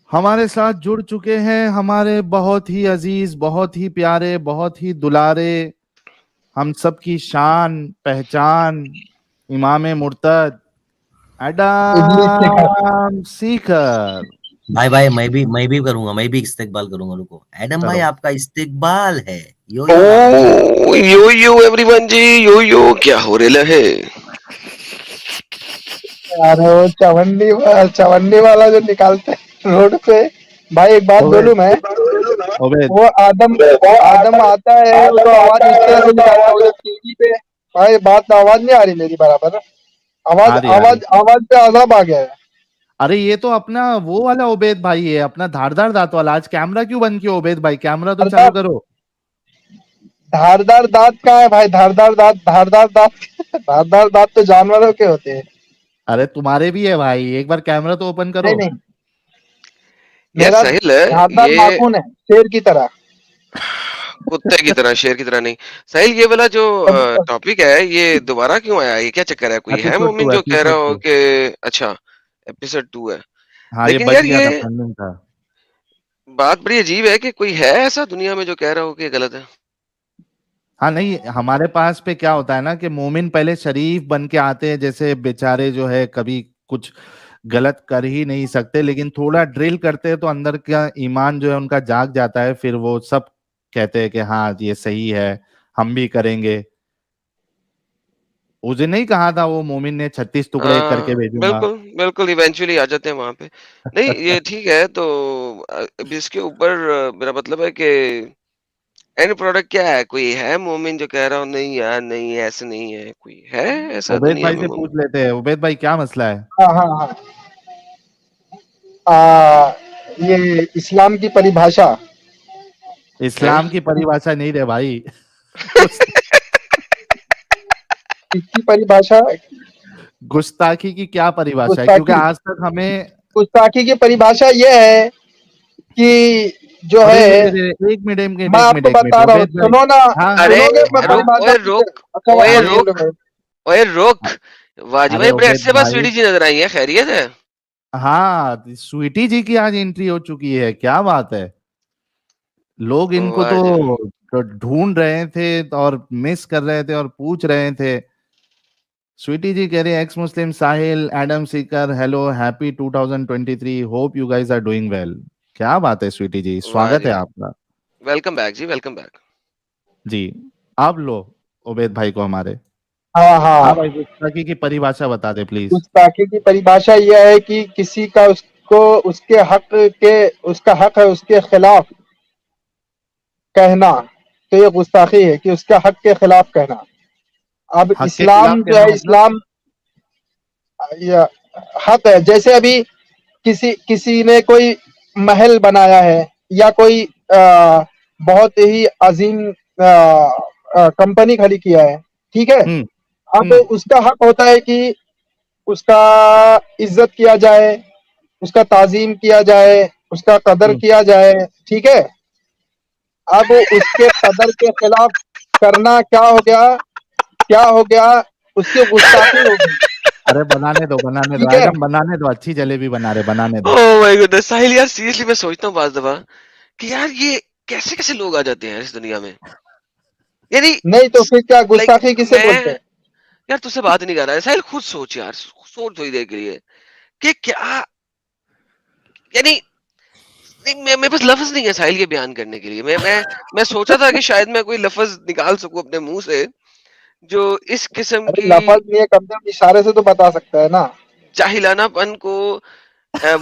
ہمارے ساتھ جڑ چکے ہیں ہمارے بہت ہی عزیز، بہت ہی پیارے، بہت ہی دلارے، ہم سب کی شان پہچان، امام مرتد ابلیس سے کر ایڈم سیکر. بھائی میں بھی کروں گا، میں بھی استقبال کروں گا. رکو ایڈم بھائی، کرو. آپ کا استقبال ہے. یو یو لارا جی. او یو ایوری ون جی، یو کیا ہو رہا ہے؟ یار وہ چونڈی والا جو نکالتے ہیں روڈ پہ. بھائی ایک بات عبید بولوں میں، عبید وہ آدم آتا ہے وہ تو آواز اس طرح سے نکالتا ہے وہ جو ٹی وی پہ. بھائی بات آواز نہیں آ رہی میری برابر؟ آواز آ رہی آ رہی. آواز آواز پہ عذاب آ گیا ہے. ارے یہ تو اپنا وہ والا عبید بھائی ہے، اپنا دھاردار دانت والا. آج کیمرہ کیوں بند کیا عبید بھائی؟ کیمرہ تو چالو کرو. دھاردار دانت کہاں ہے بھائی؟ دھاردار دانت تو جانوروں کے ہوتے ہیں. ارے تمہارے بھی ہے بھائی، ایک بار کیمرہ تو اوپن کرو. نہیں یار میرا ساحل، دھاردار یہ ناخن ہے شیر کی طرح. کتے کی طرح، شیر کی طرح نہیں. ساحل، یہ والا جو ٹاپک ہے یہ دوبارہ کیوں آیا؟ یہ کیا چکر ہے؟ کوئی ہے ایپیسوڈ مومن 2 جو کہہ رہا ایپیسوڈ ہو 2. کہ اچھا ایپیسوڈ 2 ہے؟ ہاں یہ لیکن بچ یار گیا تھا، یہ پینڈنگ تھا. بات بڑی عجیب ہے کہ کوئی ہے ایسا دنیا میں جو کہہ رہا ہو کہ غلط ہے. ہاں نہیں، ہمارے پاس پہ کیا ہوتا ہے نا کہ مومن پہلے شریف بن کے آتے ہیں، جیسے بیچارے جو ہے کبھی کچھ غلط کر ہی نہیں سکتے، لیکن تھوڑا ڈرل کرتے ہیں تو اندر کا ایمان جو ہے ان کا جاگ جاتا ہے، پھر وہ سب کہتے ہیں کہ ہاں یہ صحیح ہے، ہم بھی کریں گے. اسے نہیں کہا تھا وہ مومن نے 36 ٹکڑے کر کے بھیجوں گا. بالکل بالکل، ایونچولی آ جاتے ہیں وہاں پہ. نہیں یہ ٹھیک ہے. تو اب اس کے اوپر میرا مطلب ہے کہ اینڈ پروڈکٹ کیا ہے؟ کوئی ہے مومن جو کہہ رہا ہو نہیں یار نہیں ایسے نہیں ہے؟ کوئی ہے ایسا عبید دنیا بھائی میں سے مومن؟ پوچھ لیتے ہیں. عبید بھائی کیا مسئلہ ہے؟ ہاں یہ اسلام کی پریبھاشا. ہیں؟ اسلام کی پریبھاشا نہیں رہے بھائی. اس کی پریبھاشا گستاخی کی کیا پریبھاشا ہے؟ کیونکہ گستاخی آج تک ہمیں گستاخی کی پریبھاشا یہ ہے کہ جو ارے ہے، ایک منٹ ایک منٹ میں ایک آپ منٹ کو ایک منٹ بتا رہا ہوں، عبید بھائی. سنو نا. ہاں ارے سنو گے میں روک، پریبھاشا اوے پوچھے. روک، اچھا اوے یار روک، اوے روک. ارے واجبہ بریڈ عبید سے بس بھائی، سویٹی جی نظر آئی ہے. خیریت ہے؟ ہاں سویٹی جی کی آج انٹری ہو چکی ہے. کیا بات ہے! لوگ ان کو تو ڈھونڈ رہے تھے اور مس کر رہے تھے اور پوچھ رہے تھے. سویٹی جی کہہ رہے ہیں ex Muslim Sahil Adam Seeker hello happy 2023 hope you guys are doing well. کیا بات ہے سویٹی جی، واہ سواگت جی ہے واہ. آپ کا. ویلکم بیک جی، ویلکم بیک. جی آپ لو عبید بھائی کو ہمارے. ہاں ہاں بھائی گستاخی کی پریبھاشا بتا دے پلیز. گستاخی کی پریبھاشا یہ ہے کہ کسی کا اس کے حق اس کا حق ہے اس کے خلاف کہنا، تو یہ گستاخی ہے کہ اس کا حق کے خلاف کہنا. اب حق کے اسلام خلاف جو ہے، کہنا مطلب؟ اسلام یہ حق ہے. جیسے ابھی کسی نے کوئی محل بنایا ہے یا کوئی بہت ہی عظیم کمپنی کھڑی کیا ہے، ٹھیک ہے. ہوں اب اس کا حق ہوتا ہے کہ اس کا عزت کیا جائے، اس کا تعظیم کیا جائے، اس کا قدر کیا جائے، ٹھیک ہے. اب اس کے قدر کے خلاف کرنا کیا ہو گیا اس کی گستاخی ہوگی. ارے بنانے دو ٹھیک ہے. ایڈم، بنانے دو. اچھی جلیبی بنا رہے، بنانے دو. اوہ مائی گاڈنس ساحل، یار سیریسلی میں سوچتا ہوں بعض دفعہ کہ یار یہ کیسے کیسے لوگ آ جاتے ہیں اس دنیا میں. یعنی نہیں تو پھر کیا لائک گستاخی کسے میں بولتے ہیں؟ یار تجھ سے بات نہیں کر رہا ہے ساحل، خود سوچ یار، سوچ تھوڑی دیر کے لیے کہ کیا یعنی میرے پاس لفظ نہیں ہے ساحل یہ بیان کرنے کے لیے. میں سوچا تھا کہ شاید میں کوئی لفظ نکال سکوں اپنے منہ سے جو اس قسم ارے کی لفظ نہیں ہے، کم سے کم اشارے سے تو بتا سکتا ہے نا. جاہلانہ پن کو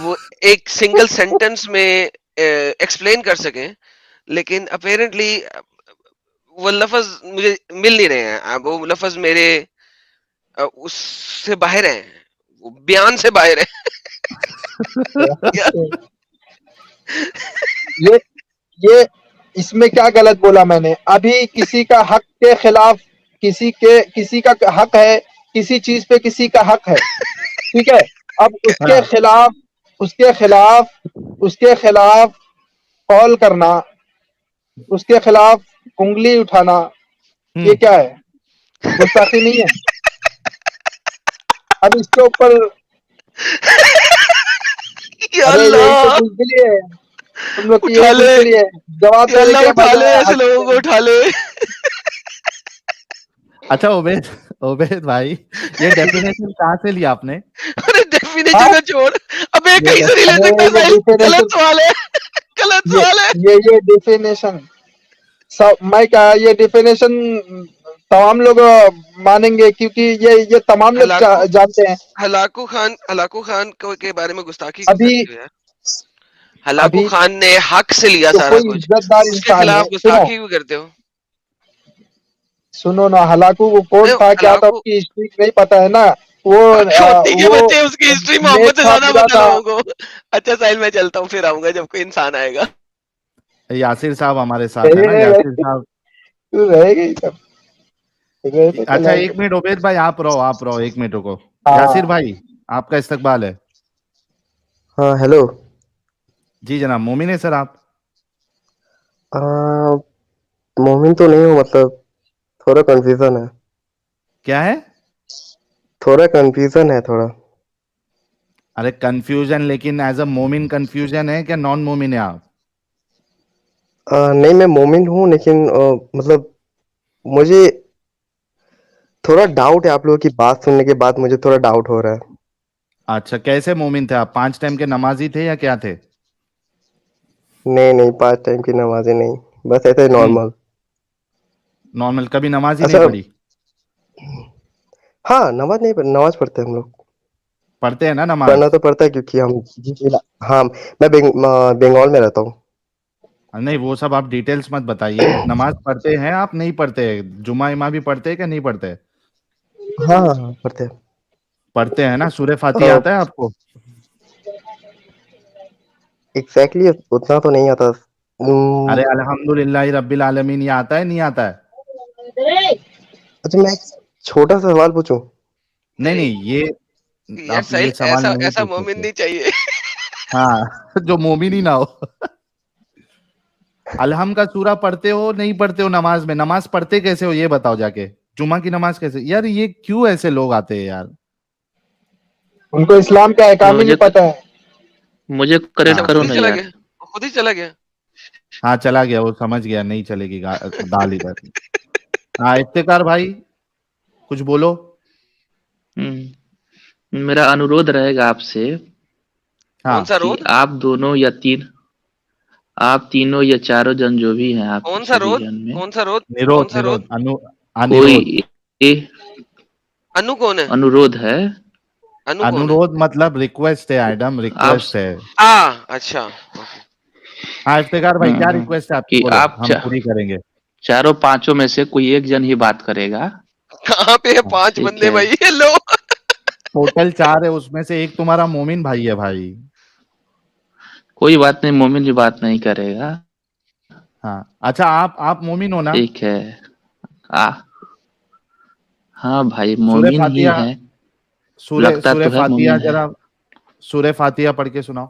وہ ایک سنگل سینٹنس میں ایکسپلین کر سکیں، لیکن اپیرنٹلی وہ لفظ مجھے مل نہیں رہے ہیں. اب وہ لفظ میرے اس سے باہر ہیں، وہ بیان سے باہر ہیں. یہ اس میں کیا غلط بولا میں نے؟ ابھی کسی کا حق کے خلاف کسی کا حق ہے، کسی چیز پہ کسی کا حق ہے، ٹھیک ہے. اب ہاں اس کے خلاف قول کرنا، اس کے خلاف انگلی اٹھانا، یہ کیا ہے؟ گستاخی نہیں ہے؟ اب اس کے اوپر یا ارے یہی تو اللہ کچھ کے لیے ہے، تم لوگ کی اٹھا یہی لے، کچھ کے لیے ہے۔ جواب یا دینے اللہ کے اٹھا لے، بجائے ایسے لوگوں کو اٹھا لے۔ اچھا عبید بھائی، یہ ڈیفینیشن کہاں سے لیا آپ نے؟ ارے ڈیفینیشن ہاں کا چھوڑ، ابے یہ کہیں سے نہیں لے ارے سکتا یہ ساحل، ڈیفینیشن، غلط سوال ہے، غلط سوال ہے۔ یہ ڈیفینیشن میں کہا یہ ڈیفینیشن تمام لوگ مانیں گے، کیونکہ یہ تمام لوگ ہلاکو جانتے ہیں۔ ہلاکو خان کے بارے میں گستاخی کیوں ابھی کرتے ہو یار؟ ہلاکو ابھی خان نے حق سے لیا جو سارا کوئی کچھ، عزت دار اس کے انسان خلاف ہے، گستاخی کیوں کرتے ہو؟ سنو نا، ہلاکو وہ کون نہیں تھا کیا تھا، اس ہلاکو، کی ہسٹری نہیں پتا ہے نا، وہ کھوتی کے وہ بچے، اس کی ہسٹری محمد نیک سے تھا، زیادہ برا پتا تھا۔ لوگوں کو۔ اچھا ساحل میں چلتا ہوں، پھر آؤں گا جب کوئی انسان آئے گا۔ یاسر صاحب ہمارے ساتھ ہے نا، یاسر صاحب۔ رہے گی سب رہے تو اچھا چلائیں گے۔ ایک منٹ عبید بھائی، آپ رہو ایک منٹ کو۔ ہاں یاسر بھائی آپ کا استقبال ہے۔ ہاں ہیلو، جی جناب، مومن ہے سر آپ؟ مومن تو نہیں ہوں، مطلب تھوڑا کنفیوژن ہے، کیا ہے؟ تھوڑا کنفیوژن ہے تھوڑا۔ ارے کنفیوژن، لیکن ایز اے مومن کنفیوژن ہے کہ نان مومن ہے آپ؟ نہیں میں مومن ہوں، لیکن مطلب مجھے تھوڑا ڈاؤٹ ہے، آپ لوگوں کی بات سننے کے بعد مجھے تھوڑا ڈاؤٹ ہو رہا ہے۔ اچھا کیسے مومن تھے آپ؟ 5 ٹائم کے نمازی تھے یا کیا تھے؟ نہیں 5 ٹائم کی نمازیں نہیں، بس ایسے ہی نارمل۔ نارمل، کبھی نماز ہی اچھا، نہیں پڑھی؟ ہاں نماز پڑھتے ہیں ہم لوگ، پڑھتے ہیں نا نماز؟ پڑھنا تو پڑتا ہے کیونکہ ہم، ہاں میں بنگال میں رہتا ہوں۔ نہیں وہ سب آپ ڈیٹیلز مت بتائیے، نماز پڑھتے ہیں آپ نہیں پڑھتے؟ جمعہ امام بھی پڑھتے ہیں کہ نہیں پڑھتے؟ ہاں ہاں ہاں پڑھتے ہیں۔ پڑھتے ہیں نا؟ سورہ فاتحہ آتا ہے آپ کو؟ ایگزیکٹلی اتنا تو نہیں آتا۔ ارے الحمدللہ رب العالمین یہ آتا ہے نہیں آتا ہے؟ اچھا میں ایک چھوٹا سا سوال پوچھوں؟ نہیں یہ یار آپ ساحل یہ سوال نہیں ایسا پوچھ مومن سکتے۔ نہیں چاہیے۔ ہاں جو مومن ہی نہ ہو۔ الحم کا سورہ پڑھتے ہو نہیں پڑھتے ہو نماز میں؟ نماز پڑھتے کیسے ہو یہ بتاؤ جا کے، جمعہ کی نماز کیسے؟ یار یہ کیوں ایسے لوگ آتے ہیں یار؟ ان کو اسلام کا احکام ہی نہیں پتا ہے۔ مجھے کریکٹ اچھا کرو خود ہی نا چلا یار۔ گیا، خود ہی چلا گیا۔ ہاں چلا گیا، وہ سمجھ گیا نہیں چلے گی دال ادھر۔ ہاں افتخار بھائی کچھ بولو۔ میرا انورودھ رہے گا آپ سے ہاں کون سا کہ رود؟ آپ تینوں یا چاروں جن جو بھی ہیں آپ کون سا سبھی رود؟ جن میں کون سا رود؟ کون نیرودھ سا رود؟ انیرودھ۔ کوئی انو کون ہے؟ انورودھ ہے، انو کون ہے؟ انورودھ مطلب ریکویسٹ ہے ایڈم، آپ ریکویسٹ ہے۔ اچھا ہاں افتخار بھائی کیا ریکویسٹ ہے آپ کی؟ کہ بولو آپ ہم پوری کریں گے۔ چاروں پانچوں میں سے کوئی ایک جن ہی بات کرے گا، کہاں پہ ہے 5 ٹھیک بندے ہے؟ بھائی؟ ہیلو، ٹوٹل 4 ہے، اس میں سے ایک تمہارا مومن بھائی ہے بھائی۔ کوئی بات نہیں، مومن بھی بات نہیں کرے گا، ہاں اچھا آپ مومن ہو نا؟ ٹھیک ہے؟ ہاں بھائی سورہ مومن ہی فاتحہ، ہے، لگتا سورہ تو ہے فاتحہ مومن ہے۔ ذرا سورہ فاتحہ پڑھ کے سناؤ۔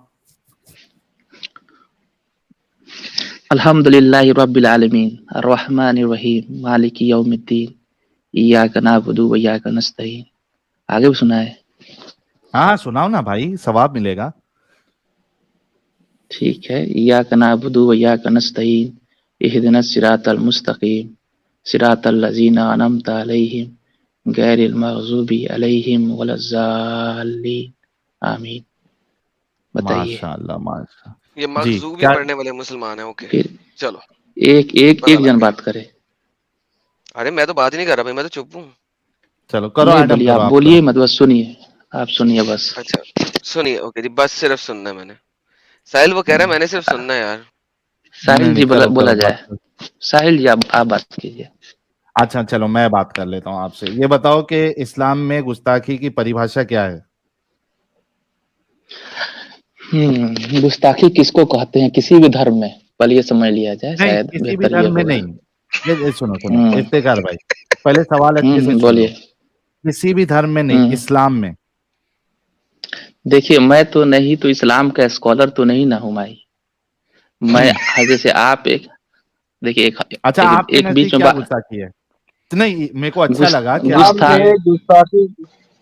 الحمد للہ رب العالمین الرحمن الرحیم مالک یوم الدین ایاک نعبد و ایاک نستعین۔ آگے بھی سنا ہے؟ ہاں سناؤ نا بھائی، ثواب ملے گا۔ ٹھیک ہے، ایاک نعبد و ایاک نستعین اہدنا الصراط المستقیم صراط الذین انعمت علیہم غیر المغضوب علیہم ولا الضالین، آمین۔ بتائیے، ماشاء اللہ ماشاء یہ اللہ۔ جی مغزوبی کیا؟ پڑھنے والے مسلمان ہیں، اوکے پھر چلو ایک پتہ لگ جن گیا۔ بات کرے۔ ارے میں تو بات ہی نہیں کر رہا بھائی، میں تو چپ ہوں۔ چلو کرو نہیں ایڈم، بولیے، کرو آپ آپ کرو۔ بولیے مت، بس سنیے، آپ سنیے بس۔ اچھا سنیے، اوکے جی، بس صرف سننا ہے میں نے۔ ساحل وہ کہہ رہا ہے میں نے صرف سننا ہے یار۔ نہیں ساحل جی نہیں کرو بولا کرو جائے، بات۔ ساحل جی آپ بات کیجیے۔ اچھا چلو میں بات کر لیتا ہوں آپ سے۔ یہ بتاؤ کہ اسلام میں گستاخی کی پریبھاشا کیا ہے؟ گستاخی کس کو کہتے ہیں کسی بھی دھرم میں؟ پہلے یہ سمجھ لیا جائے، نہیں شاید کسی بھی بہتر یہ دھرم میں ہوگا۔ نہیں۔ یہ سنو ہوں افتخار بھائی، پہلے سوال اچھے سے سن لو۔ بولیے۔ کسی بھی دھرم میں نہیں، ہوں اسلام میں۔ دیکھیے میں تو نہیں تو اسلام کا اسکالر تو نہیں نہ ہوں بھائی، میں جیسے آپ دیکھیے اچھا آپ کے ایک بیچ نزدیک میں کیا گستاخی ہے؟ نہیں میرے کو اچھا لگا کہ آپ اسلام گستاخ میں گستاخی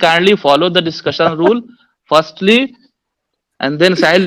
Kindly follow the discussion rule firstly, and then Sahil,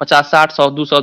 50 60 100 200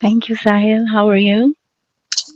Thank you, Sahil. How are you?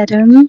Adam.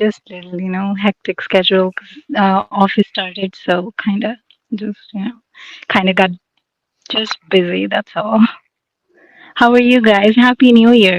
just little, hectic schedule 'cause, office started, so kind of got just busy, that's all. How are you guys? Happy New Year.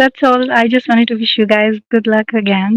That's all. I just wanted to wish you guys good luck again,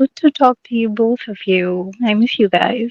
good to talk to you, both of you. I miss you guys.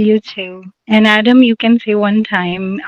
You too. And Adam, you can say one time,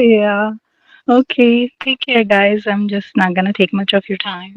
Yeah. Okay, take care, guys. I'm just not gonna take much of your time.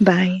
Bye.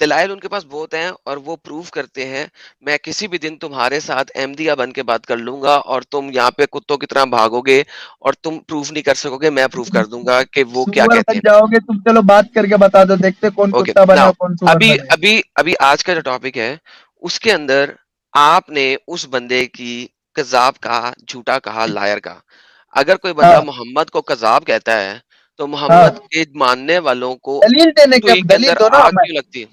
دلائل ان کے پاس بہت ہیں اور وہ proof کرتے ہیں. میں کسی بھی دن تمہارے ساتھ احمدیہ بن کے بات کر لوں گا اور تم یہاں پہ کتوں کی طرح بھاگو گے اور تم پروف نہیں کر سکو گے, میں پروف کر دوں گا کہ وہ کیا سور کہتے بن ہیں. جاؤ گے تم, چلو بات کر کے بتا دو, دیکھتے کون اوکے, کتا بنے ناؤ اور کون سور ابھی بنے. ابھی ابھی آج کا جو ٹاپک ہے اس کے اندر آپ نے اس بندے کی کذاب کہا, جھوٹا کہا, لائر کہا. اگر کوئی بندہ ہاں محمد کو کذاب کہتا ہے تو ہاں, محمد کے ماننے والوں کو دلیل دینے کے, سوئی کے دلیل اندر دو نا. آگ کیوں لگتی ہے؟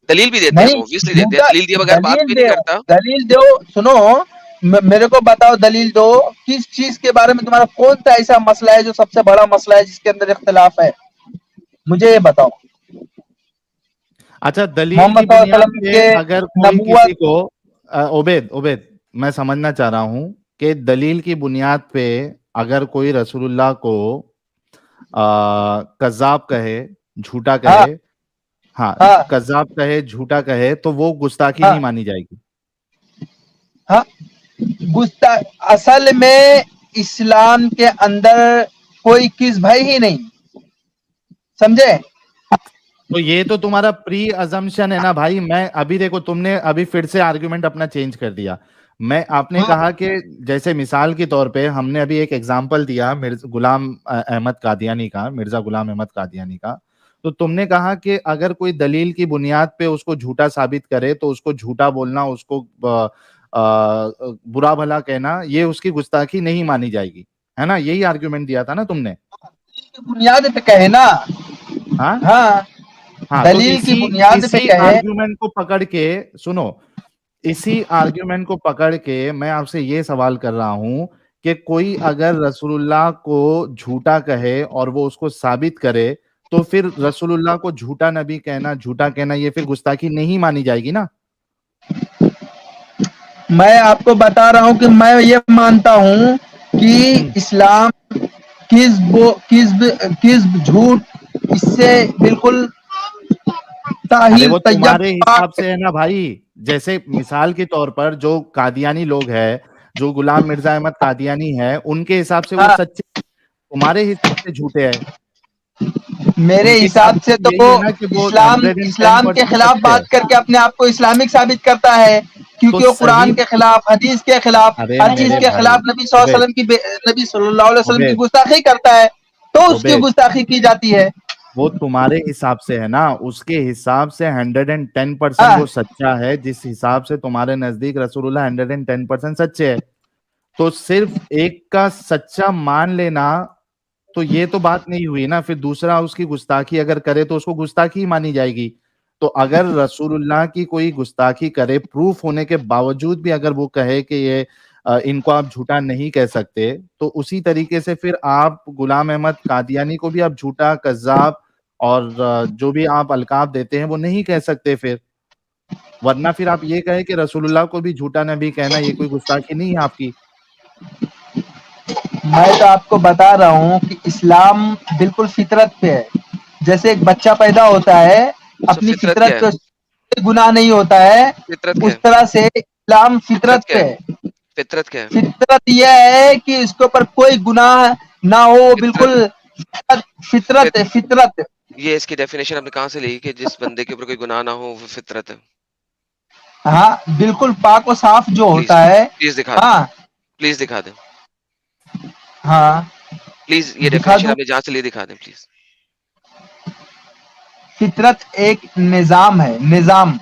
دلیل بھی دیتے ہیں, نہیں وہ obviously دیتے ہیں. جھوٹا, دلیل دیے بغیر بات دلیل کوئی دے, نہیں کرتا. دلیل دو. سنو, میرے کو بتاؤ, دلیل دو. کس چیز کے بارے میں تمہارا کون سا ایسا مسئلہ ہے جو سب سے بڑا مسئلہ ہے جس کے اندر اختلاف ہے, مجھے یہ بتاؤ. اچھا, دلیل کی محمد صلی اللہ علیہ بنیاد وسلم پہ کے اگر کوئی نبوت, کسی کو عبید میں سمجھنا چاہ رہا ہوں کہ دلیل کی بنیاد پہ اگر کوئی رسول اللہ کو کذاب کہے, جھوٹا ہاں کہے, ہاں ہاں کذاب کہے, جھوٹا کہے, تو وہ گستاخی ہاں نہیں مانی جائے گی. ہاں, اصل میں اسلام کے اندر کوئی کس بھائی ہی نہیں, سمجھے؟ تو یہ تو تمہارا پری ازمپشن ہے نا بھائی. میں ابھی دیکھو, تم نے ابھی پھر سے آرگومنٹ اپنا چینج کر دیا. آپ نے کہا کہ جیسے مثال کے طور پہ ہم نے ابھی ایک ایگزامپل دیا غلام احمد قادیانی کا, مرزا غلام احمد قادیانی کا. تو تم نے کہا کہ اگر کوئی دلیل کی بنیاد پہ اس کو جھوٹا ثابت کرے تو اس کو جھوٹا بولنا, اس کو برا بھلا کہنا, یہ اس کی گستاخی نہیں مانی جائے گی, ہے نا؟ یہی آرگومنٹ دیا تھا نا تم نے. بنیاد پہ کہے نا. ہاں ہاں, تو دلیل کی بنیاد پہ اسی کہے. آرگومنٹ کو پکڑ کے سنو, اسی آرگومنٹ کو پکڑ کے میں آپ سے یہ سوال کر رہا ہوں کہ کوئی اگر رسول اللہ کو جھوٹا کہے اور وہ اس کو ثابت کرے تو پھر رسول اللہ کو جھوٹا نبی کہنا, جھوٹا کہنا, یہ پھر گستاخی نہیں مانی جائے گی نا؟ میں آپ کو بتا رہا ہوں کہ میں یہ مانتا ہوں کہ اسلام کذب جھوٹ اس سے بالکل ارے طاہر وہ طیب تمہارے پاک حساب سے ہے نا بھائی. جیسے مثال کے طور پر جو قادیانی لوگ ہیں, جو غلام مرزا احمد قادیانی ہے, ان کے حساب سے وہ ہاں, سچے, تمہارے حساب سے جھوٹے ہیں. میرے ان کے حساب سے تو یہی ہے نا کہ وہ اسلام کے 110% خلاف سچے ہے. بات کر کے اپنے آپ کو اسلامک ثابت کرتا ہے, تو کیونکہ وہ صحیح, قرآن کے خلاف, حدیث کے خلاف, ارے ہر چیز میرے کے بھائی, خلاف نبی صلی اللہ عبید علیہ وسلم نبی صلی اللہ علیہ وسلم کی عبید گستاخی کرتا ہے, تو اس کی عبید گستاخی کی جاتی ہے. وہ تمہارے حساب سے ہے نا, اس کے حساب سے 110% ہاں وہ سچا ہے, جس حساب سے تمہارے نزدیک رسول اللہ 110% سچے ہے. تو صرف ایک کا سچا مان لینا تو یہ تو بات نہیں ہوئی نا. پھر دوسرا اس کی گستاخی اگر کرے تو اس کو گستاخی مانی جائے گی. تو اگر رسول اللہ کی کوئی گستاخی کرے, پروف ہونے کے باوجود بھی اگر وہ کہے کہ یہ ان کو آپ جھوٹا نہیں کہہ سکتے, تو اسی طریقے سے پھر آپ غلام احمد قادیانی کو بھی آپ جھوٹا, کذاب اور جو بھی آپ القاب دیتے ہیں وہ نہیں کہہ سکتے پھر. ورنہ پھر آپ یہ کہیں کہ رسول اللہ کو بھی جھوٹا نبی کہنا یہ کوئی گستاخی نہیں ہے آپ کی. میں تو آپ کو بتا رہا ہوں کہ اسلام بالکل فطرت پہ ہے. جیسے ایک بچہ پیدا ہوتا ہے, سو اپنی فطرت کیا فطرت ہے؟ پہ گناہ نہیں ہوتا ہے, فطرت کیا اس ہے؟ طرح سے اسلام فطرت فطرت کیا پہ ہے؟ ہے. فطرت کیا ہے؟ فطرت یہ ہے کہ اس کے اوپر کوئی گناہ نہ ہو, فطرت بالکل فطرت ہے, فط- فطرت. یہ اس کی ڈیفینیشن آپ نے کہاں سے لی کہ جس بندے کے اوپر کوئی گناہ نہ ہو وہ فطرت ہے؟ ہاں بالکل پاک و صاف جو پلیز ہوتا ہے. پلیز دکھا دیں, ہاں پلیز دکھا دیں, ہاں پلیز یہ دکھا ڈیفینیشن دوں. آپ نے جہاں سے لی دکھا دیں پلیز. فطرت ایک نظام ہے, نظام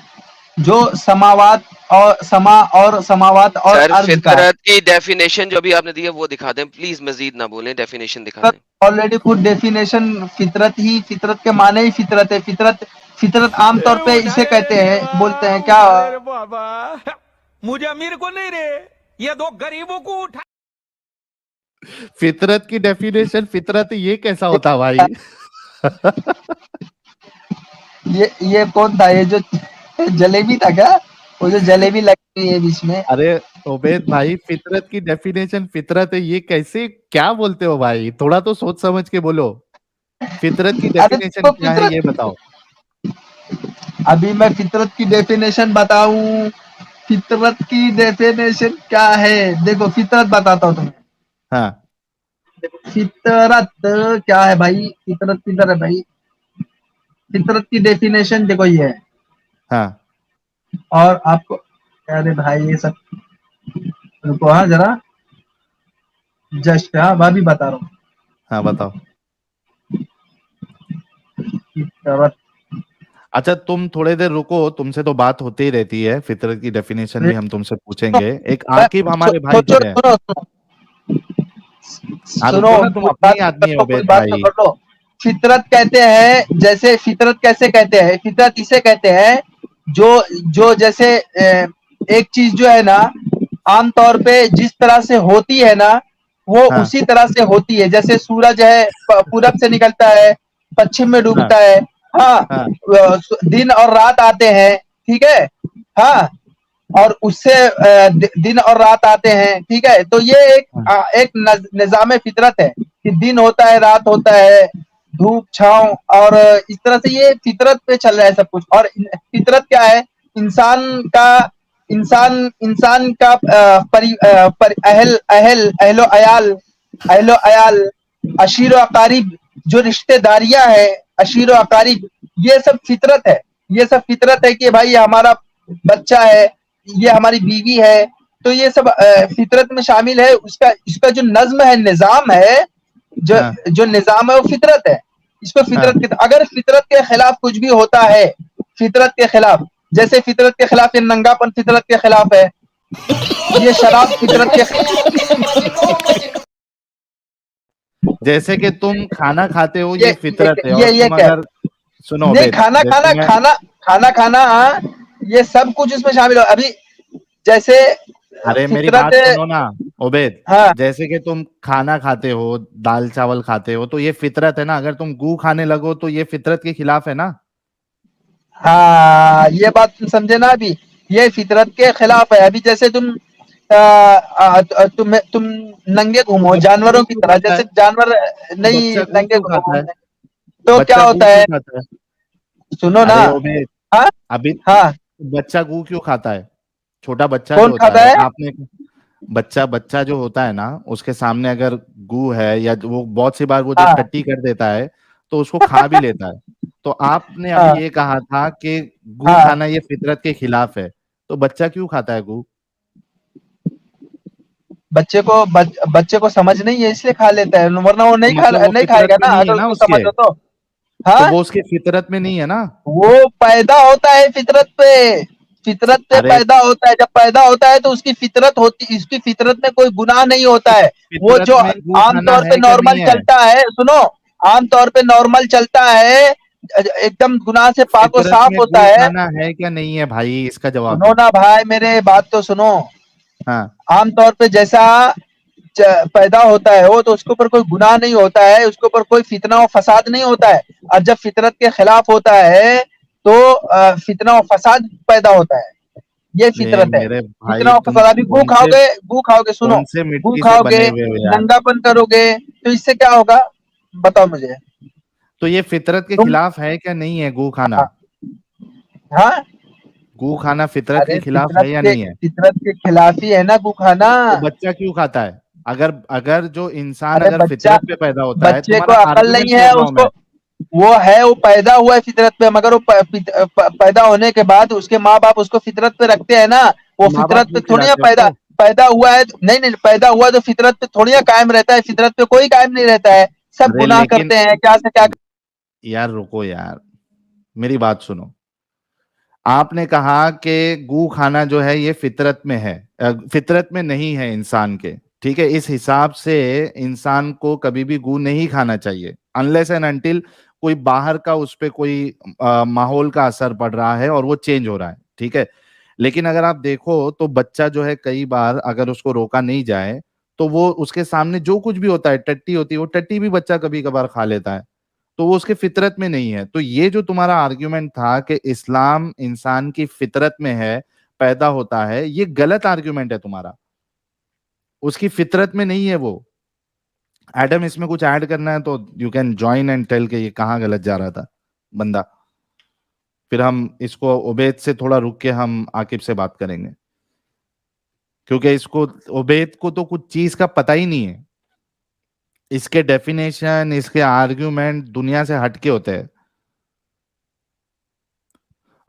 جو سماوات اور سر ارض کا ہے. فطرت کی ڈیفینیشن جو بھی آپ نے دی ہے وہ دکھا دیں پلیز, مزید نہ بولیں, ڈیفینیشن دکھا دیں. آلریڈی خود ڈیفینیشن, فطرت کے معنی ہی فطرت ہے. فطرت عام طور پہ اسے کہتے ہیں, بولتے ہیں کیا, بابا مجھے امیر کو نہیں رے, یہ دو غریبوں کو اٹھا. فطرت کی ڈیفینیشن فطرت یہ کیسا ہوتا بھائی؟ یہ کون تھا, یہ جو جلیبی تھا کیا, وہ جو جلیبی لگی ہوئی ہے بیچ میں. ارے عبید بھائی, فطرت کی ڈیفینیشن فطرت ہے یہ کیسے, کیا بولتے ہو بھائی؟ تھوڑا تو سوچ سمجھ کے بولو. فطرت کی ارے ڈیفینیشن تو کیا ہے یہ فطرت, بتاؤ. ابھی میں فطرت کی ڈیفینیشن بتاؤں. فطرت کی ڈیفینیشن کیا ہے, دیکھو فطرت بتاتا ہوں تمہیں. ہاں فطرت کیا ہے بھائی, فطرت کدھر ہے بھائی. فطرت کی ڈیفینیشن دیکھو یہ ہے, ہاں اور آپ کو ارے بھائی یہ سب رکو ہاں ذرا جسٹ ہاں میں بھی بتا رہا ہوں ہاں بتاؤ. فطرت اچھا تم تھوڑے دیر رکو, تم سے تو بات ہوتی ہی رہتی ہے, فطرت کی ڈیفینیشن بھی ہم تم سے پوچھیں گے. ایک عاقب ہمارے بھائی کھڑے ہیں. ہاں سنو رکو نا, تم اپنے ہی آدمی ہو پوری عبید بات تو بھائی. کر لو. فطرت کہتے ہیں, جیسے فطرت کیسے کہتے ہیں, فطرت اسے کہتے ہیں جو جیسے ایک چیز جو ہے نا عام طور پہ جس طرح سے ہوتی ہے نا وہ ہاں اسی طرح سے ہوتی ہے. جیسے سورج ہے پورب سے نکلتا ہے پچھم میں ہاں ڈوبتا ہے, ہاں ہاں دن اور رات آتے ہیں, ٹھیک ہے, ہاں اور اس سے دن اور رات آتے ہیں, ٹھیک ہے. تو یہ ایک نظام فطرت ہے کہ دن ہوتا ہے رات ہوتا ہے, دھوپ چھاؤں, اور اس طرح سے یہ فطرت پہ چل رہا ہے سب کچھ. اور فطرت کیا ہے, انسان کا اہل و عیال عشیر و اقارب جو رشتہ داریاں ہے, عشیر و اقارب, یہ سب فطرت ہے. یہ سب فطرت ہے کہ بھائی ہمارا بچہ ہے, یہ ہماری بیوی ہے, تو یہ سب فطرت میں شامل ہے. اس کا جو نظم ہے, نظام ہے, ہاں جو نظام ہے وہ فطرت ہے. اس کو ہاں فطرت اگر فطرت کے خلاف کچھ بھی ہوتا ہے, فطرت کے خلاف, جیسے فطرت کے خلاف یہ ننگا پن فطرت کے خلاف ہے, یہ شراب فطرت کے جیسے کہ تم کھانا کھاتے ہو یہ فطرت ہے, اور یہ تم کیا اگر سنو نہیں, عبید, جیسے میں کھانا یہ سب کچھ اس میں شامل ہو. ابھی جیسے ارے میری فطرت, بات سنو نا عبید, ہاں جیسے کہ تم کھانا کھاتے ہو, دال چاول کھاتے ہو, تو یہ فطرت ہے نا. اگر تم گو کھانے لگو تو یہ فطرت کے خلاف ہے نا. ہاں یہ بات تم سمجھے نا, ابھی یہ فطرت کے خلاف ہے. ابھی جیسے تم ننگے تو گھومو بچہ گو جانوروں کی کیوں طرح, کھاتا ہے, جیسے جانور تو بچہ نہیں گو ننگے کیوں گھومو کھاتا ہے, گھومنے, تو بچہ کیا گو ہوتا ہے, کیوں کھاتا ہے. سنو نا, ارے عبید, ہاں ابھی ہاں بچہ گو کیوں کھاتا ہے, چھوٹا بچہ جو کون ہوتا کھاتا ہے, ہے, آپ نے بچہ جو ہوتا ہے نا, اس کے سامنے اگر گو ہے, یا وہ بہت سی بار وہ جب ہاں ٹٹی کر دیتا ہے تو اس کو کھا بھی لیتا ہے. تو آپ نے ابھی ہاں یہ کہا تھا کہ گو ہاں کھانا یہ فطرت کے خلاف ہے, تو بچہ کیوں کھاتا ہے گو. بچے کو سمجھ نہیں ہے اس لیے کھا لیتا ہے, ورنہ وہ تو مطلب وہ نہیں کھائے فطرت گا میں نا نہیں ہے اگر نا اس کو اس سمجھ کے, ہو تو. تو ہاں وہ اس کی فطرت میں نہیں ہے نا. وہ پیدا ہوتا ہے فطرت پہ, فطرت پہ ارے پیدا ہوتا ہے. جب پیدا ہوتا ہے تو اس کی فطرت ہوتی, اس کی فطرت میں کوئی گناہ نہیں ہوتا ہے. وہ فطرت جو میں گو عام کھانا طور پہ ہے کیا نارمل نہیں ہے, چلتا ہے, سنو, عام طور پہ نارمل چلتا ہے, ایک دم گناہ سے پاک و فطرت صاف میں ہوتا گو ہے. کھانا ہے کیا نہیں ہے بھائی, اس کا جواب سنو دو. نا بھائی, میرے بات تو سنو. ہاں عام طور پہ جیسا پیدا ہوتا ہے وہ, تو اس کے اوپر کوئی گناہ نہیں ہوتا ہے, اس کے اوپر کوئی فتنہ و فساد نہیں ہوتا ہے. اور جب فطرت کے خلاف ہوتا ہے تو فتنہ و فساد پیدا ہوتا ہے. یہ فطرت ہے, میرے فتنہ بھائی و تم فساد. ابھی کون سے گو کھاؤ گے, سنو, کون سے گو مٹی سے کھاؤ گے, بنے ہوئے ہو یار. ننگا پن کرو گے, تو اس سے کیا ہوگا بتاؤ مجھے. تو یہ فطرت کے تم خلاف ہے کیا نہیں ہے گو کھانا, ہاں گو کھانا فطرت ارے کے خلاف ہے یا نہیں ہے. فطرت کے خلاف ہی ہے نا گو کھانا. تو بچہ کیوں کھاتا ہے, اگر جو انسان ارے اگر فطرت پہ پیدا ہوتا ہے, بچے کو تمہارا عقل آرگومنٹ نہیں ہے, سن رہا اس ہوں کو میں. وہ ہے, وہ پیدا ہوا ہے فطرت پہ, مگر وہ پیدا ہونے کے بعد اس کے ماں باپ اس کو فطرت پہ رکھتے ہیں نا. وہ تو ماں باپ فطرت پہ نہیں تھوڑی کھلاتے اس پیدا کو. پیدا ہوا ہے, نہیں پیدا ہوا تو فطرت پہ تھوڑی قائم رہتا ہے, فطرت پہ کوئی قائم نہیں رہتا ہے. سب ارے گناہ لیکن کرتے ہیں, کیا سے کیا. یار رکو یار, میری بات سنو. آپ نے کہا کہ گو کھانا جو ہے یہ فطرت میں ہے, فطرت میں نہیں ہے انسان کے, ٹھیک ہے. اس حساب سے انسان کو کبھی بھی گو نہیں کھانا چاہیے, انلیس اینڈ انٹل کوئی باہر کا اس پہ کوئی ماحول کا اثر پڑ رہا ہے اور وہ چینج ہو رہا ہے, ٹھیک ہے. لیکن اگر آپ دیکھو تو بچہ جو ہے, کئی بار اگر اس کو روکا نہیں جائے تو وہ اس کے سامنے جو کچھ بھی ہوتا ہے, ٹٹی ہوتی ہے, وہ ٹٹی بھی بچہ کبھی کبھار کھا لیتا ہے, تو وہ اس کے فطرت میں نہیں ہے. تو یہ جو تمہارا آرگیومنٹ تھا کہ اسلام انسان کی فطرت میں ہے, پیدا ہوتا ہے, یہ غلط آرگیومنٹ ہے تمہارا. اس کی فطرت میں نہیں ہے وہ. ایڈم اس میں کچھ ایڈ کرنا ہے تو you can join and tell کہ یہ کہاں غلط جا رہا تھا بندہ. پھر ہم اس کو عبید سے تھوڑا رک کے ہم عاقب سے بات کریں گے, کیونکہ اس کو عبید کو تو کچھ چیز کا پتہ ہی نہیں ہے. اس کے ڈیفینیشن, اس کے آرگیومنٹ دنیا سے ہٹ کے ہوتے ہیں.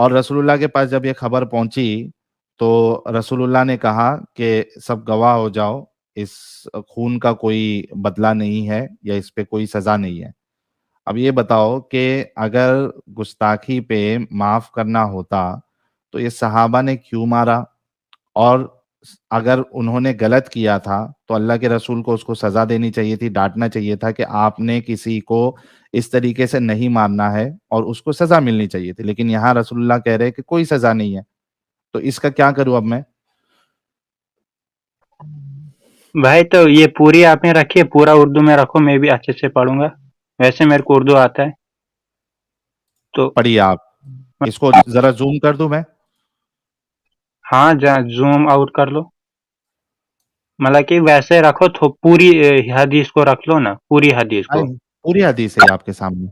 اور رسول اللہ کے پاس جب یہ خبر پہنچی تو رسول اللہ نے کہا کہ سب گواہ ہو جاؤ، اس خون کا کوئی بدلہ نہیں ہے یا اس پہ کوئی سزا نہیں ہے۔ اب یہ بتاؤ کہ اگر گستاخی پہ معاف کرنا ہوتا تو یہ صحابہ نے کیوں مارا؟ اور اگر انہوں نے غلط کیا تھا تو اللہ کے رسول کو اس کو سزا دینی چاہیے تھی، ڈانٹنا چاہیے تھا کہ آپ نے کسی کو اس طریقے سے نہیں مارنا ہے اور اس کو سزا ملنی چاہیے تھی، لیکن یہاں رسول اللہ کہہ رہے کہ کوئی سزا نہیں ہے۔ تو اس کا کیا کروں اب میں؟ بھائی تو یہ پوری آپ نے رکھی ہے، پورا اردو میں رکھو، میں بھی اچھے سے پڑھوں گا، ویسے میرے کو اردو آتا ہے تو پڑھیے آپ، اس کو ذرا زوم کر دوں میں؟ ہاں زوم آؤٹ کر لو، مطلب کہ ویسے رکھو تو پوری حدیث کو رکھ لو نا، پوری حدیث کو، پوری حدیث ہے آپ کے سامنے،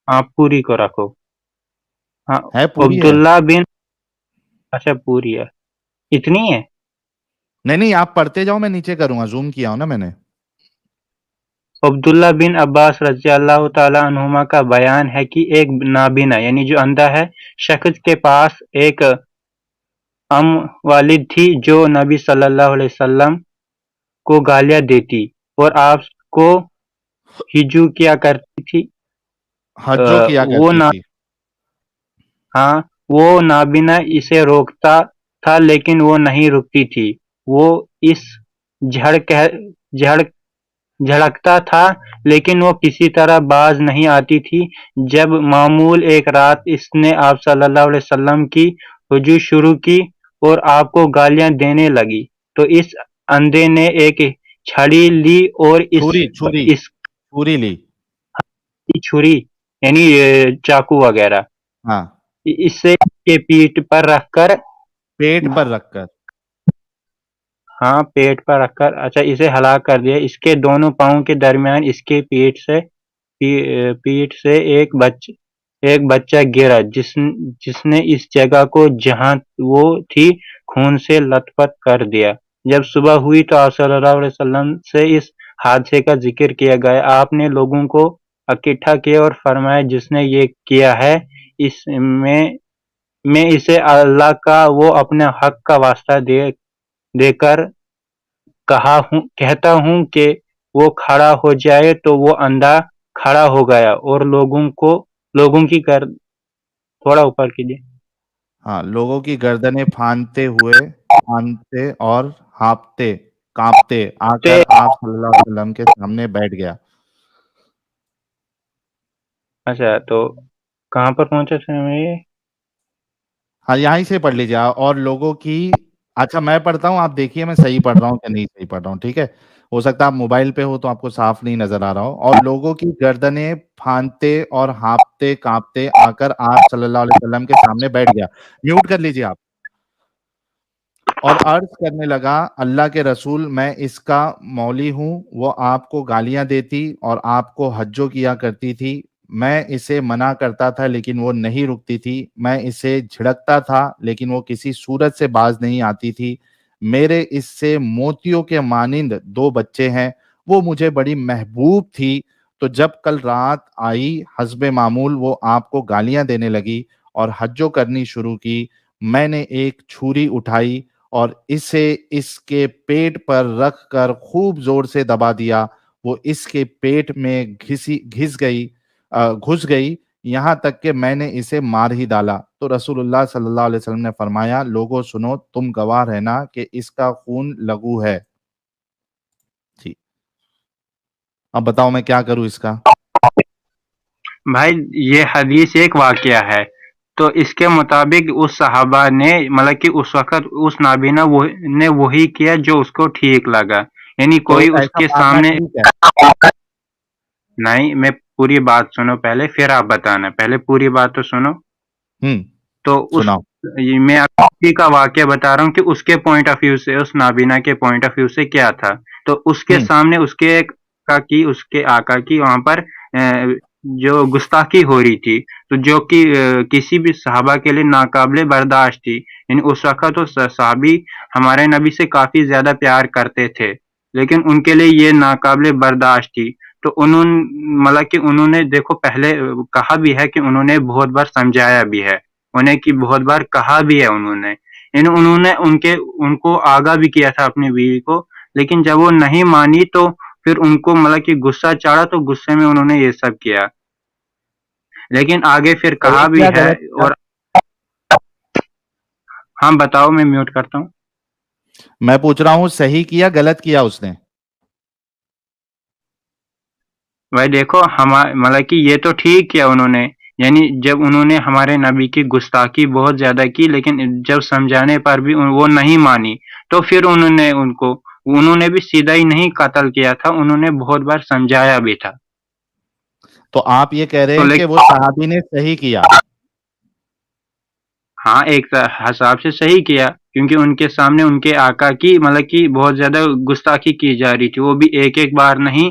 ہاں پوری کو رکھو۔ ہاں ہے پوری ہے؟ عبداللہ بن، اچھا پوری ہے، اتنی ہے؟ نہیں آپ پڑھتے جاؤ، میں نیچے کروں گا، زوم کیا ہوں نا میں نے۔ عبداللہ بن عباس رضی اللہ تعالیٰ عنہما کا بیان ہے کہ ایک نابینا یعنی جو اندھا ہے شخص کے پاس ایک والد تھی جو نبی صلی اللہ علیہ وسلم کو گالیاں دیتی اور آپ کو ہجو کیا کرتی تھی۔ حجو کیا وہ کرتی تھی۔ ہاں وہ نابینا اسے روکتا تھا لیکن وہ نہیں رکتی تھی، وہ اس جھڑکتا تھا لیکن وہ کسی طرح باز نہیں آتی تھی۔ جب معمول ایک رات اس نے آپ صلی اللہ علیہ وسلم کی ہجو شروع کی اور آپ کو گالیاں دینے لگی تو اس اندھے نے ایک چھڑی لی اور چھری لی، چھری یعنی چاقو وغیرہ، ہاں اسے کے پیٹ پر رکھ کر، پیٹ پر رکھ کر، ہاں پیٹ پر رکھ کر، اچھا اسے ہلاک کر دیا۔ اس کے دونوں پاؤں کے درمیان اس کے پیٹ سے ایک بچہ گرا جس نے اس جگہ کو جہاں وہ تھی خون سے لت پت کر دیا۔ جب صبح ہوئی تو آپ صلی اللہ علیہ وسلم سے اس حادثے کا ذکر کیا گیا۔ آپ نے لوگوں کو اکٹھا کیا اور فرمایا جس نے یہ کیا ہے اس میں اسے اللہ کا وہ اپنے حق کا واسطہ دے کر کہتا ہوں کہ وہ کھڑا ہو جائے تو وہ اندھا کھڑا ہو گیا اور لوگوں کی تھوڑا اوپر کیجیے، ہاں لوگوں کی گردنیں پھاندتے اور کانپتے آ کر آپ صلی اللہ علیہ وسلم کے سامنے بیٹھ گیا۔ اچھا تو کہاں پر پہنچے تھے یہ؟ ہاں یہیں سے پڑھ لیجیے۔ اور لوگوں کی، اچھا میں پڑھتا ہوں، آپ دیکھیے میں صحیح پڑھ رہا ہوں کہ نہیں صحیح پڑھ رہا ہوں، ٹھیک ہے؟ ہو سکتا ہے آپ موبائل پہ ہو تو آپ کو صاف نہیں نظر آ رہا ہو۔ اور لوگوں کی گردنیں پھاندتے اور ہانپتے کانپتے آ کر آپ صلی اللہ علیہ وسلم کے سامنے بیٹھ گیا۔ میوٹ کر لیجیے آپ۔ اور عرض کرنے لگا، اللہ کے رسول میں اس کا مولی ہوں، وہ آپ کو گالیاں دیتی اور آپ کو حجو کیا کرتی تھی، میں اسے منع کرتا تھا لیکن وہ نہیں رکتی تھی، میں اسے جھڑکتا تھا لیکن وہ کسی صورت سے باز نہیں آتی تھی، میرے اس سے موتیوں کے مانند 2 بچے ہیں، وہ مجھے بڑی محبوب تھی، تو جب کل رات آئی حسب معمول وہ آپ کو گالیاں دینے لگی اور حجو کرنی شروع کی، میں نے ایک چھری اٹھائی اور اسے اس کے پیٹ پر رکھ کر خوب زور سے دبا دیا، وہ اس کے پیٹ میں گھس گئی یہاں تک کہ میں نے اسے مار ہی ڈالا۔ تو رسول اللہ صلی اللہ علیہ وسلم نے فرمایا، لوگوں سنو، تم گواہ رہنا کہ اس کا خون لغو ہے۔ جی اب بتاؤ میں کیا کروں اس کا؟ بھائی یہ حدیث ایک واقعہ ہے، تو اس کے مطابق اس صحابہ نے مطلب کہ اس وقت اس نابینا نے وہی کیا جو اس کو ٹھیک لگا، یعنی کوئی اس کے سامنے نہیں، میں پوری بات سنو پہلے پھر آپ بتانا، پہلے پوری بات تو سنو۔ تو میں آپ کا واقعہ بتا رہا ہوں کہ اس کے پوائنٹ آف ویو سے، اس نابینا کے پوائنٹ آف ویو سے کیا تھا۔ تو اس کے سامنے اس کے آقا کی وہاں پر جو گستاخی ہو رہی تھی، تو جو کہ کسی بھی صحابہ کے لیے ناقابل برداشت تھی، یعنی اس وقت تو صحابی ہمارے نبی سے کافی زیادہ پیار کرتے تھے لیکن ان کے لیے یہ ناقابل برداشت تھی۔ تو انہوں نے دیکھو پہلے کہا بھی ہے کہ انہوں نے بہت بار سمجھایا بھی ہے ہونے کی بہت بار کہا بھی ہے انہوں نے ان کو آگاہ بھی کیا تھا اپنی بیوی کو، لیکن جب وہ نہیں مانی تو پھر ان کو مطلب کہ غصہ چڑھا، تو غصے میں انہوں نے یہ سب کیا، لیکن آگے پھر کہا صحیح بھی کیا ہے۔ غلط کیا؟ اور ہاں بتاؤ، میں میوٹ کرتا ہوں۔ میں پوچھ رہا ہوں صحیح کیا غلط کیا اس نے؟ بھائی دیکھو، مطلب کہ یہ تو ٹھیک کیا انہوں نے، یعنی جب انہوں نے ہمارے نبی کی گستاخی بہت زیادہ کی، لیکن جب سمجھانے پر بھی وہ نہیں مانی، تو پھر انہوں نے بھی سیدھا ہی نہیں قتل کیا تھا، انہوں نے بہت بار سمجھایا بھی تھا۔ تو آپ یہ کہہ رہے تو ہیں کہ وہ صحابی نے صحیح کیا؟ ہاں، ایک حساب سے صحیح کیا، کیونکہ ان کے سامنے ان کے آقا کی مطلب کہ بہت زیادہ گستاخی کی جا رہی تھی، وہ بھی ایک بار نہیں،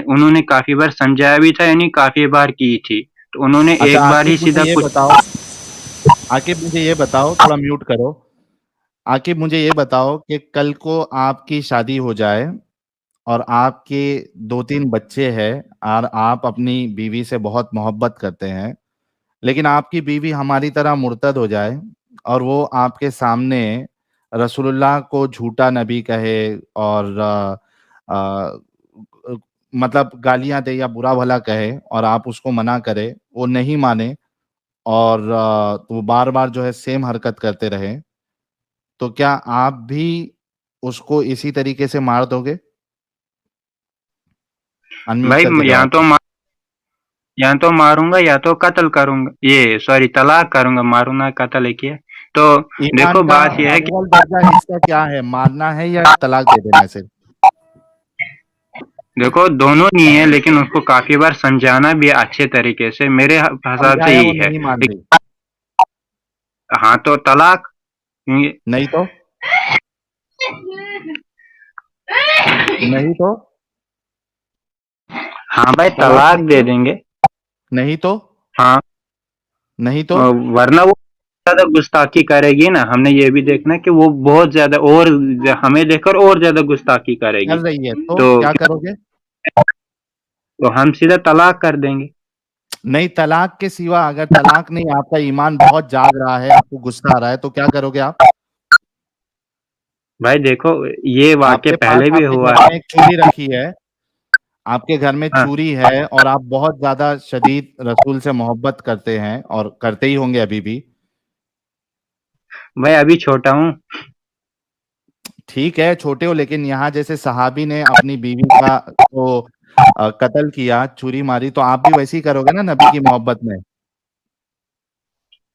انہوں نے کافی بار سمجھایا بھی تھا، یعنی کافی بار کی تھی، تو انہوں نے اچھا ایک بار ہی عاقب سیدھا مجھے یہ بتاؤ تھوڑا میوٹ کرو۔ عاقب مجھے یہ بتاؤ کہ کل کو آپ کی شادی ہو جائے اور آپ کے 2-3 بچے ہیں اور آپ اپنی بیوی سے بہت محبت کرتے ہیں، لیکن آپ کی بیوی ہماری طرح مرتد ہو جائے اور وہ آپ کے سامنے رسول اللہ کو جھوٹا نبی کہے اور مطلب گالیاں دے یا برا بھلا کہے اور آپ اس کو منع کرے، وہ نہیں مانے اور وہ بار بار جو ہے سیم حرکت کرتے رہے، تو کیا آپ بھی اس کو اسی طریقے سے مار دو گے؟ انمیوٹ بھائی کر کے جواب دیں۔ یا تو ماروں گا یا تو قتل کروں گا، طلاق کروں گا، ماروں نہ قتل ہے کیا؟ تو ایمان دیکھو کا بات یہ ہے کہ اول درجہ حصہ کیا ہے، مارنا ہے یا طلاق دے دینا ہے صرف؟ دیکھو دونوں نہیں ہے، لیکن اس کو کافی بار سمجھانا بھی اچھے طریقے سے، میرے حساب سے سمجھایا وہ یہی ہے۔ نہیں مان رہی، ہاں تو طلاق، نہیں تو نہیں تو ہاں بھائی طلاق طلاق نہیں دے تو دیں گے۔ نہیں تو ہاں، نہیں تو ورنہ وہ زیادہ گستاخی کرے گی نا، ہم نے یہ بھی دیکھنا کہ وہ بہت زیادہ اور ہمیں دیکھ کر اور زیادہ گستاخی کرے گی، کر رہی ہے تو تو کیا کرو گے؟ ہم سیدھا طلاق کر دیں گے۔ نہیں، طلاق کے سوا اگر طلاق نہیں، آپ کا ایمان بہت جاگ رہا ہے، آپ کو غصہ آ رہا ہے، تو کیا کرو گے آپ؟ بھائی دیکھو، یہ آپ واقعہ کے پاس پہلے بھی آپ کے ہوا گھر ہے۔ میں ایک چوری رکھی ہے، آپ کے گھر میں ہاں چوری ہے اور آپ بہت زیادہ شدید رسول سے محبت کرتے ہیں اور کرتے ہی ہوں گے ابھی بھی۔ بھائی ابھی چھوٹا ہوں۔ ٹھیک ہے چھوٹے ہو، لیکن یہاں جیسے صحابی نے اپنی بیوی کا کو قتل کیا، چوری ماری، تو آپ بھی ویسے ہی کرو گے نا نبی کی محبت میں؟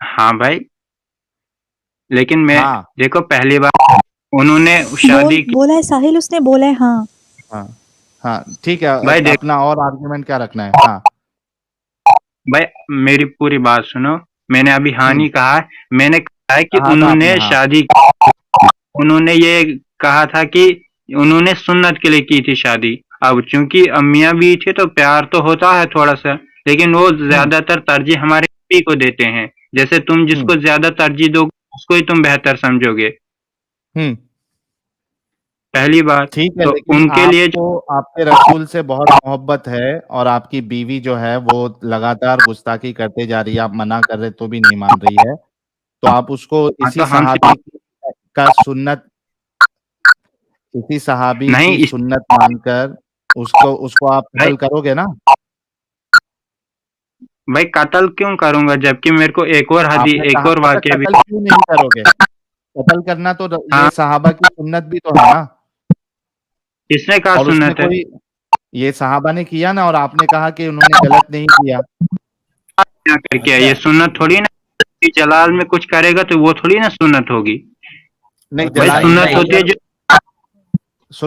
ہاں بھائی، لیکن میں ہاں دیکھو پہلی بار انہوں نے شادی کی۔ بولا ہے ساحل، اس نے بولا ہے ہاں۔ ہاں ہاں ٹھیک ہے، بھائی دیکھ اپنا اور آرگومنٹ کیا رکھنا ہے؟ ہاں بھائی میری پوری بات سنو، میں نے ابھی ہاں نہیں کہا، میں نے کہا ہے کہ کہا تھا انہوں آپ نے نے، ہاں شادی، انہوں نے یہ کہا تھا کہ انہوں نے سنت کے لیے کی تھی شادی، اب چونکہ امیاں بھی تھے تو پیار تو ہوتا ہے تھوڑا سا، لیکن وہ ہوں زیادہ تر ترجیح ہمارے نبی کو دیتے ہیں، جیسے تم جس ہوں کو زیادہ ترجیح دو اس کو ہی تم بہتر سمجھو گے، ہوں پہلی بات ٹھیک ہے، تو لیکن ان کے آپ لیے کو آپ کے رسول سے بہت محبت ہے اور آپ کی بیوی جو ہے وہ لگاتار گستاخی کرتے جا رہی ہے، آپ منع کر رہے تو بھی نہیں مان رہی ہے، تو آپ اس کو تو اسی ہم صحابی کا سنت، اسی صحابی کی نہیں سنت مان کر اس کو آپ بھائی قتل کرو گے نا؟ بھائی قتل کیوں کروں گا، جبکہ میرے کو آپ نے ایک کہا اور اچھا واقعہ بھی۔ قتل کیوں نہیں کرو گے؟ قتل کرنا تو یہ ہاں، صحابہ کی سنت بھی تو ہے نا، کس نے کہا اور اس میں سنت ہے؟ کوئی، یہ صحابہ نے کیا نا اور آپ نے کہا کہ انہوں نے غلط نہیں کیا۔ کیا کر کے اچھا یہ سنت تھوڑی نا، کہ جلال میں کچھ کرے گا تو وہ تھوڑی نا سنت ہوگی، نہیں، اور بھائی جلال میں سنت ہوتی ہے اگر جو،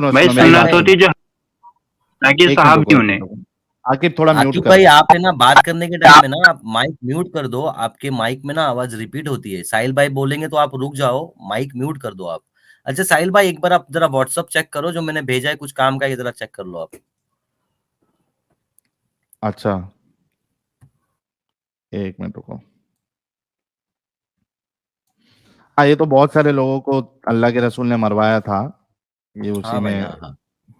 بھائی میری ساحل بات سنت بھائی، ہوتی ہے سنو، جو نہ کہ صحابیوں نے۔ عاقب تھوڑا میوٹ عاقب کرو۔ بھائی آپ ہے نا بات کرنے کے ٹائم میں نا آپ مائک میوٹ کر دو، آپ کے مائک میں نا آواز ریپیٹ ہوتی ہے، ساحل بھائی بولیں گے تو آپ رک جاؤ، مائک میوٹ کر دو آپ۔ اچھا ساحل بھائی ایک بار آپ ذرا واٹس ایپ چیک کرو، جو میں نے بھیجا ہے کچھ کام کا، یہ ذرا چیک کر لو آپ۔ اچھا ایک منٹ رکو۔ ہاں یہ تو بہت سارے لوگوں کو اللہ کے رسول نے مروایا تھا، یہ اسی ہاں بھائی، میں، ہاں ہاں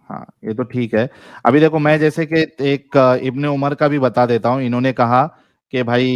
ہاں یہ تو ٹھیک ہے۔ ابھی دیکھو میں جیسے کہ ایک ابن عمر کا بھی بتا دیتا ہوں، انہوں نے کہا کہ بھائی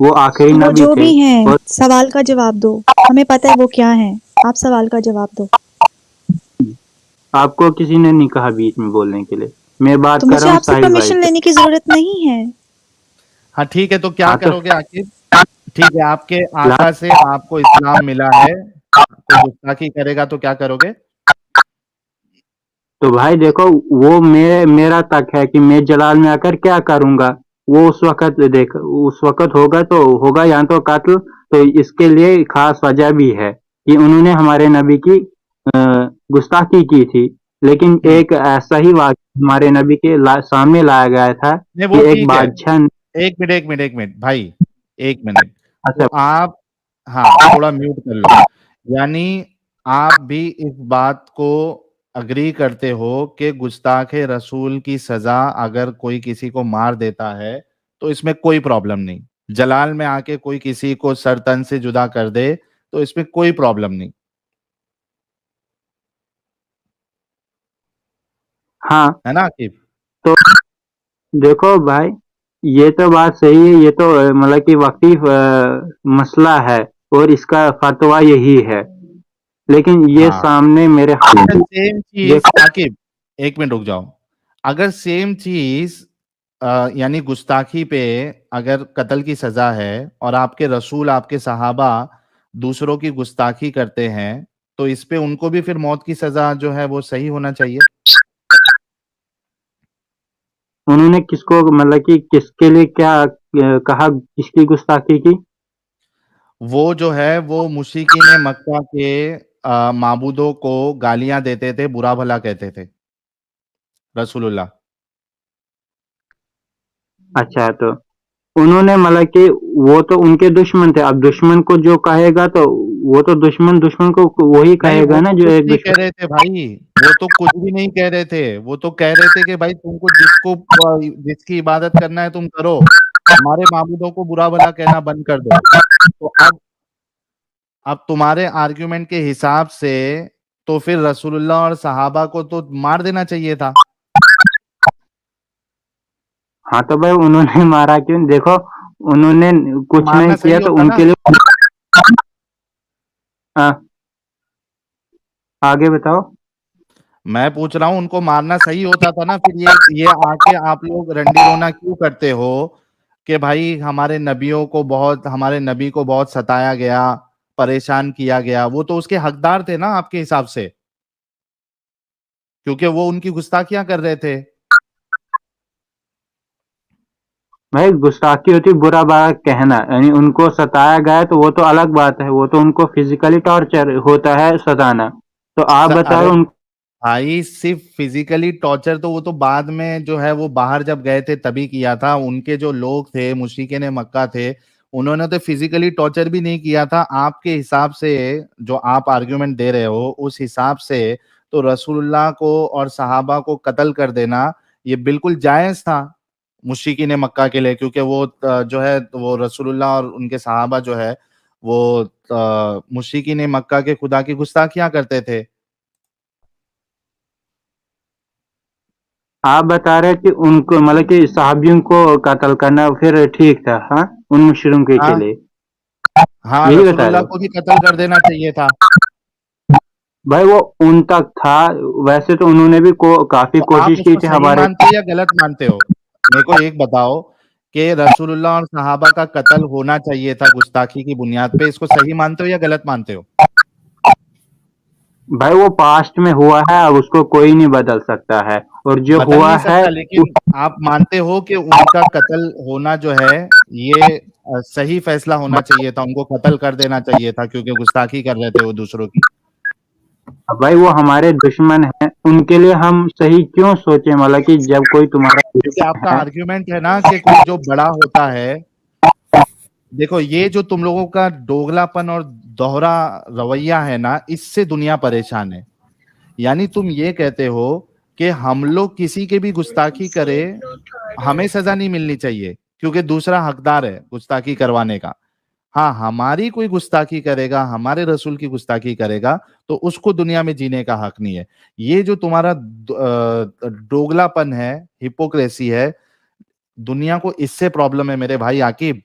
وہ آخری وہ نبی جو تھے بھی ہیں اور سوال کا جواب دو, ہمیں پتہ ہے وہ کیا ہیں, آپ سوال کا جواب دو. آپ کو کسی نے نہیں کہا بیچ میں بولنے کے لیے, میں بات تو کر مجھے رہا ہوں آپ سے ساحل بھائی پرمیشن سے. لینے کی ضرورت نہیں ہے. ہاں ٹھیک ہے, تو کیا ہاں تو کرو گے عاقب؟ ٹھیک ہے, آپ کے آقا سے آپ کو اسلام ملا ہے, کوئی گستاخی کرے گا تو کیا کرو گے؟ تو بھائی دیکھو, وہ میرا تک ہے کہ میں جلال میں آ کر کیا کروں گا. وہ اس وقت ہوگا تو ہوگا یا تو قتل. تو اس کے لیے خاص وجہ بھی ہے کہ انہوں نے ہمارے نبی کی گستاخی کی تھی. لیکن ایک ایسا ہی واقعہ ہمارے نبی کے سامنے لایا گیا تھا نہیں کہ وہ ایک ٹھیک ہے, بادشاہ. ایک منٹ بھائی, ایک منٹ. اچھا, تو آپ ہاں تھوڑا میوٹ کر لو. یعنی آپ بھی اس بات کو اگری کرتے ہو کہ گستاخ رسول کی سزا اگر کوئی کسی کو مار دیتا ہے تو اس میں کوئی پرابلم نہیں. جلال میں آ کے کوئی کسی کو سر تن سے جدا کر دے تو اس میں کوئی پرابلم نہیں. ہاں ہے نا عاقب؟ تو دیکھو بھائی, یہ تو بات صحیح ہے, یہ تو مطلب کہ وقتی مسئلہ ہے اور اس کا فتویٰ یہی ہے. لیکن یہ ہاں, سامنے میرے اگر سیم چیز دیکھو, عاقب ایک منٹ رک جاؤ, اگر سیم چیز یعنی گستاخی پہ اگر قتل کی سزا ہے اور آپ کے رسول آپ کے صحابہ دوسروں کی گستاخی کرتے ہیں تو اس پہ ان کو بھی پھر موت کی سزا جو ہے وہ صحیح ہونا چاہیے. انہوں نے کس کو مطلب کہ کس کے لیے کیا کہا, کس کی گستاخی کی؟ وہ جو ہے وہ مشرکین مکہ کے معبودوں کو گالیاں دیتے تھے, برا بھلا کہتے تھے رسول اللہ. اچھا, تو انہوں نے مطلب کہ وہ تو ان کے دشمن تھے. اب دشمن کو جو کہے گا تو وہ تو دشمن کو وہی نہیں, کہے وہ گا نا تو جو کچھ ایک نہیں کہہ دشمن. رہے تھے بھائی, وہ تو کچھ بھی نہیں کہہ رہے تھے. وہ تو کہہ رہے تھے کہ بھائی تم کو جس کی عبادت کرنا ہے تم کرو, ہمارے معبودوں کو برا بھلا کہنا بند کر دو. تو اب تمہارے آرگیومنٹ کے حساب سے تو پھر رسول اللہ اور صحابہ کو تو مار دینا چاہیے تھا. ہاں تو بھائی انہوں نے مارا کیوں؟ دیکھو انہوں نے کچھ نہیں مارنا کیا صحیح تو ہوتا ان نا. کے لیے. ہاں آگے بتاؤ. میں پوچھ رہا ہوں ان کو مارنا صحیح ہوتا تھا نا. پھر یہ آ کے آپ لوگ رنڈی رونا کیوں کرتے ہو کہ بھائی ہمارے نبی کو بہت ستایا گیا, پریشان کیا گیا. وہ تو اس کے حقدار تھے نا آپ کے حساب سے, کیونکہ وہ ان کی گستاخیاں کر رہے تھے. بھائی گستاخی ہوتی برا بھلا کہنا, یعنی ان کو ستایا گیا تو وہ تو الگ بات ہے, وہ تو ان کو فزیکلی ٹارچر ہوتا ہے ستانا. تو آپ ارے بتائیں ان بھائی صرف فزیکلی ٹارچر تو وہ تو بعد میں جو ہے وہ باہر جب گئے تھے تبھی کیا تھا. ان کے جو لوگ تھے مشرکین مکہ تھے, انہوں نے تو فزیکلی ٹارچر بھی نہیں کیا تھا. آپ کے حساب سے جو آپ آرگیومنٹ دے رہے ہو اس حساب سے تو رسول اللہ کو اور صحابہ کو قتل کر دینا یہ بالکل جائز تھا مشرکین مکہ کے لیے, کیونکہ وہ جو ہے وہ رسول اللہ اور ان کے صحابہ جو ہے وہ مشرکین مکہ کے خدا کی گستاخیاں کرتے تھے. آپ بتا رہے کہ ان کو مطلب کہ صحابیوں کو قتل کرنا پھر ٹھیک تھا, ہاں ان مشرکین کے ہاں لیے ہاں, یہی رسول بتا رہے اللہ ہو. کو بھی قتل کر دینا چاہیے تھا. بھائی وہ ان تک تھا, ویسے تو انہوں نے بھی کافی تو آپ کوشش اس کی کو تھی صحیح ہمارے. مانتے ہو یا غلط مانتے ہو؟ میرے کو ایک بتاؤ کہ رسول اللہ اور صحابہ کا قتل ہونا چاہیے تھا گستاخی کی بنیاد پہ, اس کو صحیح مانتے ہو یا غلط مانتے ہو؟ بھائی وہ پاسٹ میں ہوا ہے, اب اس کو کوئی نہیں بدل سکتا ہے, اور جو بدل ہوا نہیں ہے سکتا, لیکن آپ مانتے ہو کہ ان کا قتل ہونا جو ہے یہ صحیح فیصلہ ہونا چاہیے تھا, ان کو قتل کر دینا چاہیے تھا کیونکہ گستاخی کر رہے تھے وہ دوسروں کی. بھائی وہ ہمارے دشمن ہیں, ان کے لیے ہم صحیح کیوں سوچیں, مطلب کہ جب کوئی تمہارا کیونکہ آپ دشمن کا ہے. آرگیومنٹ ہے نا کہ کوئی جو بڑا ہوتا ہے, دیکھو یہ جو تم لوگوں کا دوگلا پن اور دوہرا رویہ ہے نا, اس سے دنیا پریشان ہے. یعنی تم یہ کہتے ہو کہ ہم لوگ کسی کے بھی گستاخی کرے ہمیں سزا نہیں ملنی چاہیے کیونکہ دوسرا حقدار ہے گستاخی کروانے کا. ہاں ہماری کوئی گستاخی کرے گا, ہمارے رسول کی گستاخی کرے گا تو اس کو دنیا میں جینے کا حق نہیں ہے. یہ جو تمہارا دوگلا پن ہے, ہپوکریسی ہے, دنیا کو اس سے پرابلم ہے میرے بھائی عاقب.